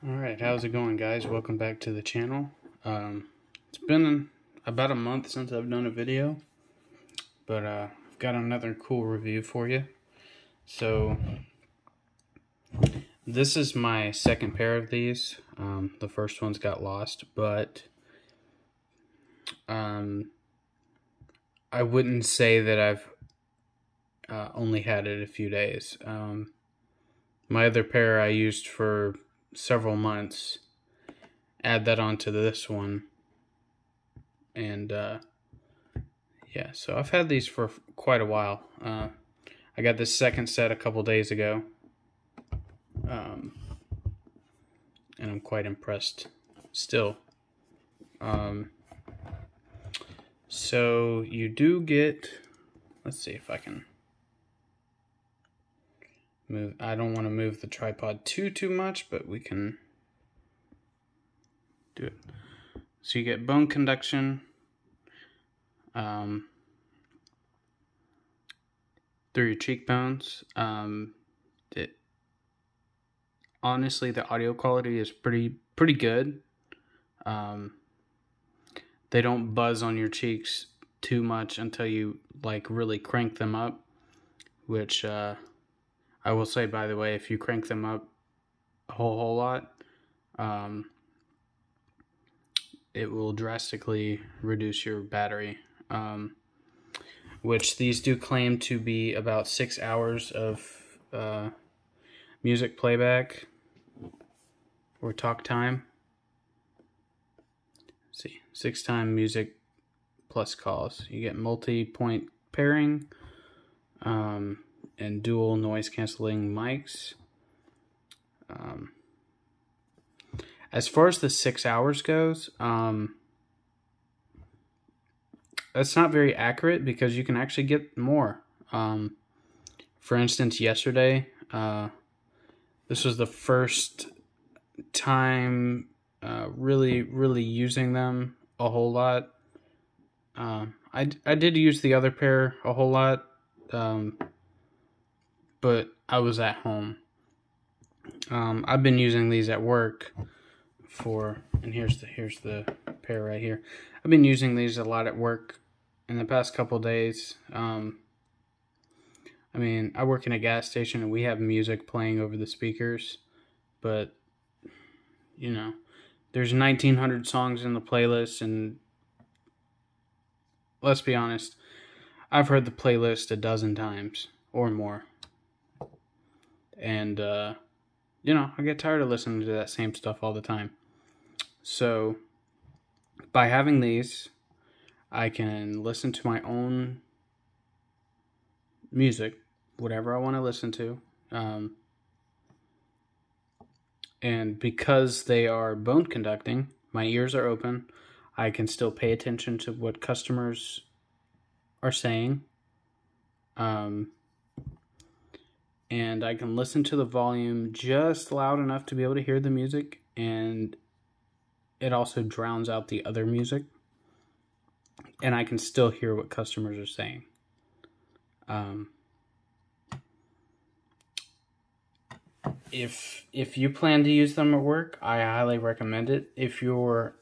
Alright, how's it going, guys? Welcome back to the channel. It's been about a month since I've done a video, but I've got another cool review for you. So, this is my second pair of these. The first one's got lost, but I wouldn't say that I've only had it a few days. My other pair I used for several months. Add that onto this one, and yeah, so I've had these for quite a while. I got this second set a couple days ago, and I'm quite impressed still. So you do get, let's see if I can move. I don't want to move the tripod too much, but we can do it. So you get bone conduction through your cheekbones. Honestly, the audio quality is pretty good. They don't buzz on your cheeks too much until you like really crank them up, which I will say, by the way, if you crank them up a whole lot, it will drastically reduce your battery, which these do claim to be about 6 hours of music playback or talk time. Let's see, 6 time music plus calls. You get multi-point pairing, and dual noise canceling mics. As far as the 6 hours goes, that's not very accurate because you can actually get more. For instance, yesterday, this was the first time really using them a whole lot. I did use the other pair a whole lot, but I was at home. I've been using these at work for, and here's the pair right here. I've been using these a lot at work in the past couple days. I mean, I work in a gas station and we have music playing over the speakers, but you know, there's 1,900 songs in the playlist, and let's be honest, I've heard the playlist a dozen times or more. And, you know, I get tired of listening to that same stuff all the time. So, by having these, I can listen to my own music, whatever I want to listen to. And because they are bone conducting, my ears are open. I can still pay attention to what customers are saying. And I can listen to the volume just loud enough to be able to hear the music, and it also drowns out the other music, and I can still hear what customers are saying. If you plan to use them at work, I highly recommend it. If you're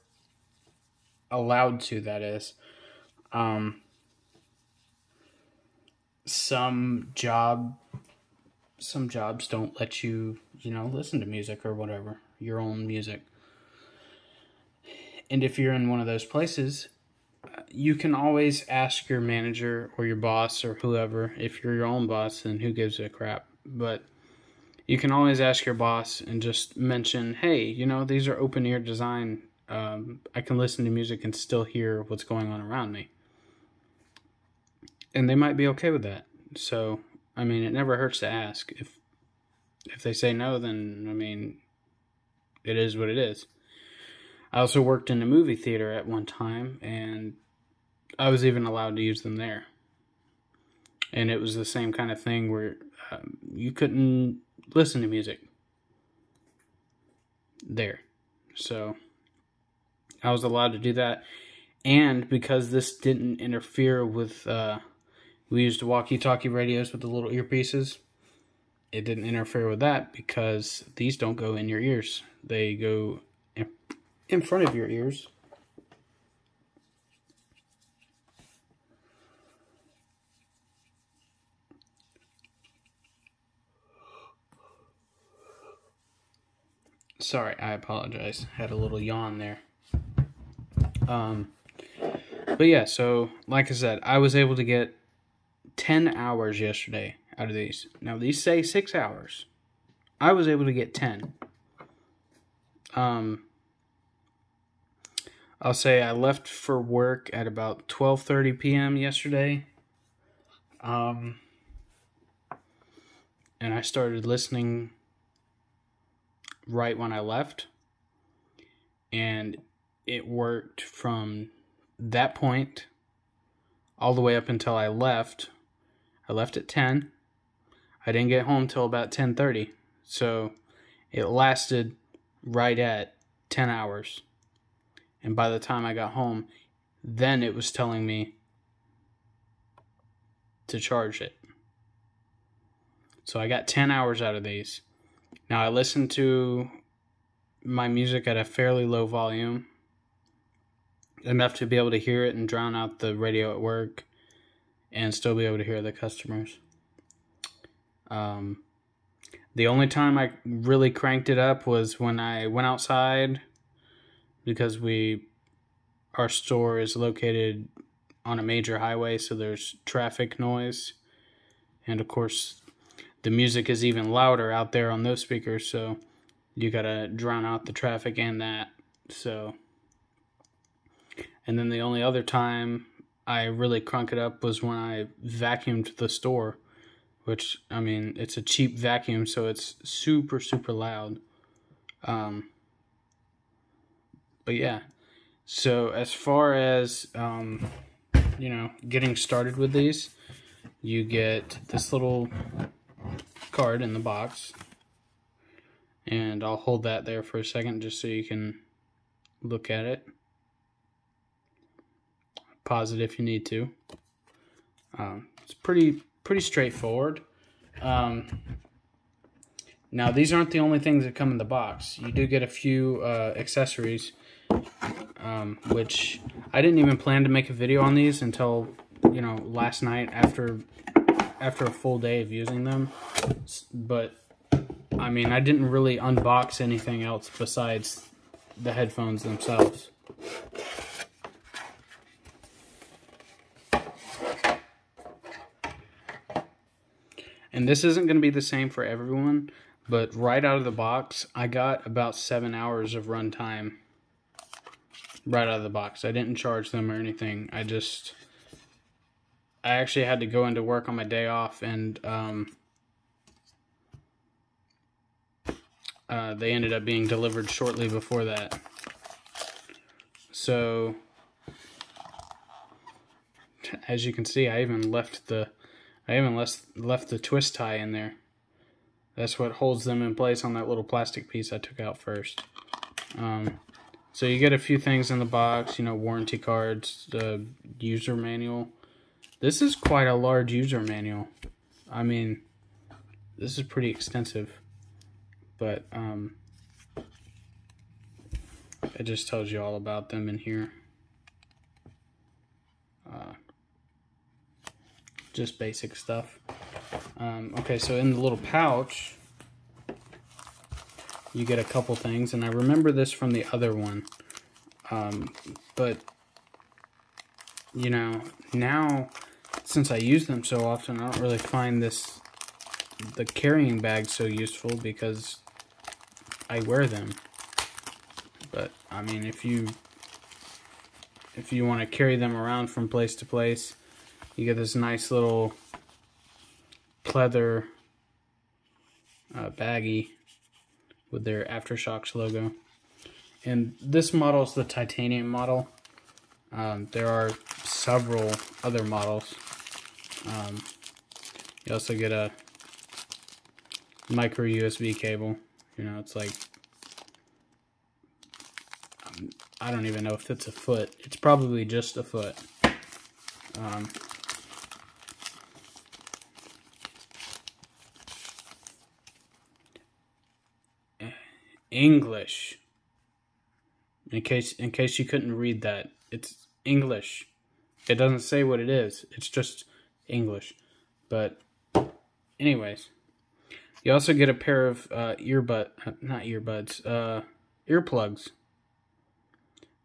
allowed to, that is. Some jobs don't let you, listen to music or whatever, your own music. And if you're in one of those places, you can always ask your manager or your boss or whoever. If you're your own boss, then who gives a crap? But you can always ask your boss and just mention, hey, these are open ear design. I can listen to music and still hear what's going on around me. And they might be okay with that. So, I mean, it never hurts to ask. If they say no, then, I mean, it is what it is. I also worked in a movie theater at one time, and I was even allowed to use them there. And it was the same kind of thing where you couldn't listen to music there. So, I was allowed to do that. And because this didn't interfere with... we used walkie-talkie radios with the little earpieces. it didn't interfere with that because these don't go in your ears. They go in front of your ears. Sorry, I apologize. Had a little yawn there. But yeah, so like I said, I was able to get 10 hours yesterday out of these. Now these say 6 hours. I was able to get 10. I'll say I left for work at about 12:30 p.m. yesterday. And I started listening right when I left. And it worked from that point all the way up until I left. I left at 10. I didn't get home till about 10:30. So it lasted right at 10 hours. And by the time I got home, then it was telling me to charge it. So I got 10 hours out of these. Now I listened to my music at a fairly low volume, enough to be able to hear it and drown out the radio at work and still be able to hear the customers. The only time I really cranked it up was when I went outside, because our store is located on a major highway, so there's traffic noise. And of course, the music is even louder out there on those speakers, so you gotta drown out the traffic and that. So, and then the only other time I really crunk it up was when I vacuumed the store, which, I mean, it's a cheap vacuum, so it's super, super loud. But yeah, so as far as, getting started with these, you get this little card in the box, and I'll hold that there for a second just so you can look at it. Pause it if you need to. It's pretty straightforward. Now these aren't the only things that come in the box. You do get a few accessories, which I didn't even plan to make a video on these until last night after a full day of using them. But I mean, I didn't really unbox anything else besides the headphones themselves. And this isn't going to be the same for everyone, but right out of the box, I got about 7 hours of runtime right out of the box. I didn't charge them or anything. I actually had to go into work on my day off, and they ended up being delivered shortly before that. So, as you can see, I even left the twist tie in there. That's what holds them in place on that little plastic piece I took out first. So you get a few things in the box, warranty cards, the user manual. This is quite a large user manual. I mean, this is pretty extensive. But it just tells you all about them in here. Just basic stuff. Okay, so in the little pouch, you get a couple things, and I remember this from the other one. But, now, since I use them so often, I don't really find the carrying bag so useful because I wear them. But, I mean, if you want to carry them around from place to place, you get this nice little pleather baggie with their Aftershokz logo. And this model is the titanium model. There are several other models. You also get a micro USB cable. It's like, I don't even know if it's a foot. It's probably just a foot. English. In case you couldn't read that, it's English. It doesn't say what it is. It's just English. But anyways, you also get a pair of earplugs.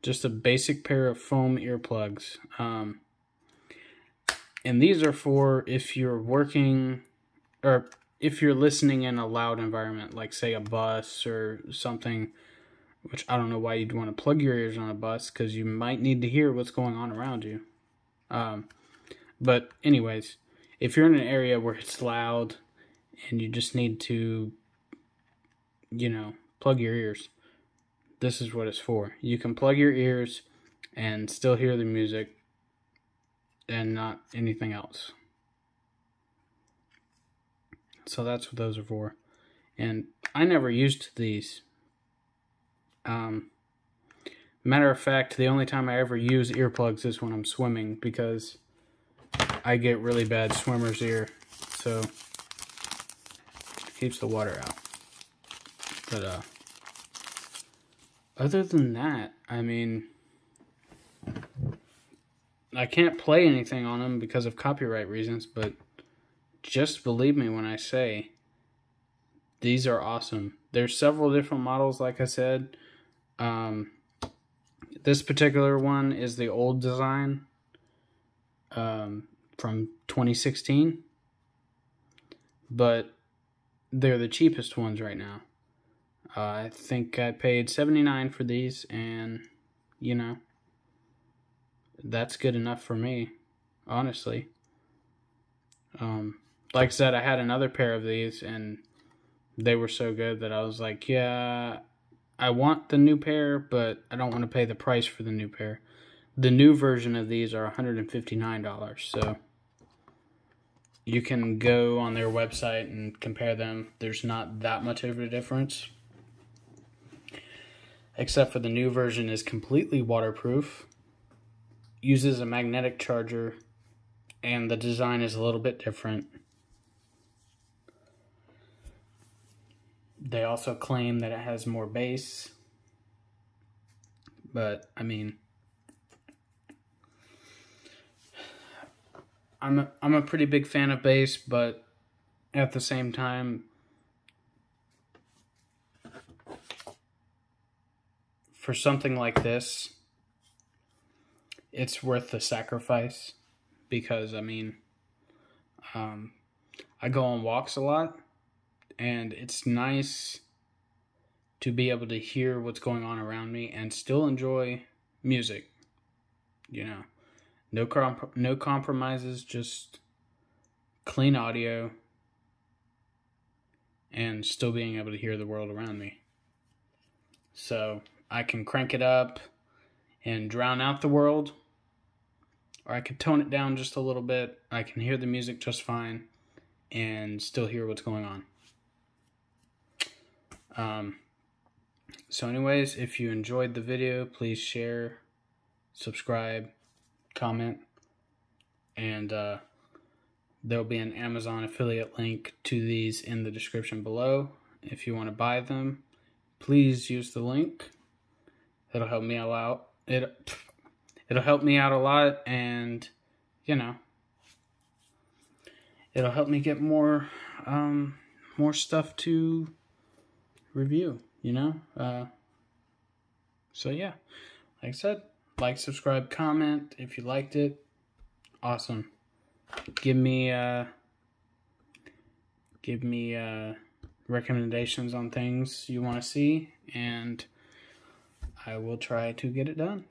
Just a basic pair of foam earplugs. And these are for if you're working, or if you're listening in a loud environment, like say a bus or something, which I don't know why you'd want to plug your ears on a bus, because you might need to hear what's going on around you. But anyways, if you're in an area where it's loud and you just need to, plug your ears, this is what it's for. You can plug your ears and still hear the music and not anything else. So that's what those are for. And I never used these. Matter of fact, the only time I ever use earplugs is when I'm swimming, because I get really bad swimmer's ear. So it keeps the water out. But other than that, I mean, I can't play anything on them because of copyright reasons, but just believe me when I say these are awesome. There's several different models, like I said. This particular one is the old design from 2016, but they're the cheapest ones right now. I think I paid $79 for these, and that's good enough for me, honestly. Like I said, I had another pair of these, and they were so good that I was like, yeah, I want the new pair, but I don't want to pay the price for the new pair. The new version of these are $159, so you can go on their website and compare them. There's not that much of a difference, except for the new version is completely waterproof, uses a magnetic charger, and the design is a little bit different. They also claim that it has more bass, but I mean, I'm a pretty big fan of bass, but at the same time, for something like this, it's worth the sacrifice, because I mean, I go on walks a lot, and it's nice to be able to hear what's going on around me and still enjoy music. No compromises, just clean audio, and still being able to hear the world around me. So I can crank it up and drown out the world, or I could tone it down just a little bit. I can hear the music just fine and still hear what's going on. So anyways, if you enjoyed the video, please share, subscribe, comment, and there'll be an Amazon affiliate link to these in the description below. If you want to buy them, please use the link. It'll help me out. It'll help me out a lot, and it'll help me get more stuff to review. So yeah, like I said, like, subscribe, comment if you liked it. Awesome. Give me recommendations on things you want to see, and I will try to get it done.